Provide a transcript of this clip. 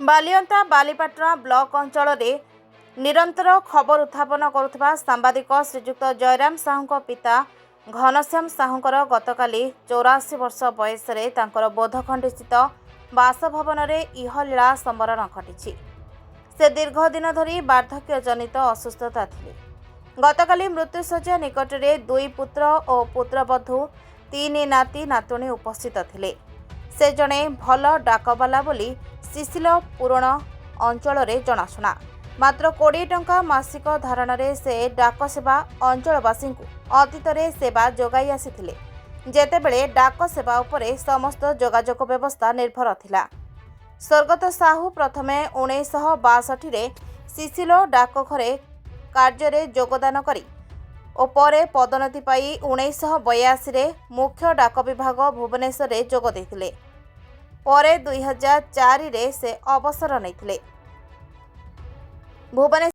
Balianta Balipatna block ଅଞ୍ଚଳରେ ନିରନ୍ତର ଖବର ଉତ୍ଥାପନ କରୁଥିବା ସାମ୍ବାଦିକ ଶ୍ରୀଯୁକ୍ତ ଜୟରାମ ସାହୁଙ୍କ ପିତା ଘନଶ୍ୟାମ ସାହୁଙ୍କର ଗତକାଲି 84 ବର୍ଷ ବୟସରେ ତାଙ୍କର ବୋଧଖଣ୍ଡିସ୍ଥିତ ବାସଭବନରେ ଇହଲୀଳା ସମ୍ବରଣ ଘଟିଛି। ସେ ଦୀର୍ଘ ଦିନ ଧରି ବାର୍ଦ୍ଧକ୍ୟଜନିତ ଅସୁସ୍ଥତା ଥିଲେ। ଗତକାଲି ମୃତ୍ୟୁଶଯ୍ୟା ନିକଟରେ 2 ପୁତ୍ର ଓ ପୁତ୍ରବଧୂ 3 ନାତି ନାତୁଣୀ ଉପସ୍ଥିତ ଥିଲେ। ସେ ଜଣେ ଭଲ ଡାକବାଲା ବୋଲି ଶିଶିଲ ପୁରଣ ଅଞ୍ଚଳରେ ଜଣାଶୁଣା। ମାତ୍ର 20 ଟଙ୍କା ମାସିକ ଧାରଣରେ ସେ ଡାକସେବା ଅଞ୍ଚଳବାସୀଙ୍କୁ ଅତୀତରେ ସେବା ଯୋଗାଇ ଆସିଥିଲେ, ଯେତେବେଳେ ଡାକସେବା ଉପରେ ସମସ୍ତ ଯୋଗାଯୋଗ ବ୍ୟବସ୍ଥା ନିର୍ଭର ଥିଲା। ସ୍ୱର୍ଗତ ସାହୁ ପ୍ରଥମେ 1962ରେ ଶିଶିଲ ଡାକଘରେ କାର୍ଯ୍ୟରେ ଯୋଗଦାନ କରି ଓ ପରେ ପଦୋନ୍ନତି ପାଇ 1982ରେ ମୁଖ୍ୟ ଡାକ ବିଭାଗ ଭୁବନେଶ୍ୱରରେ ଯୋଗ ଦେଇଥିଲେ। ପରେ 2004ରେ ସେ ଅବସର ନେଇଥିଲେ। ଭୁବନେଶ୍ୱର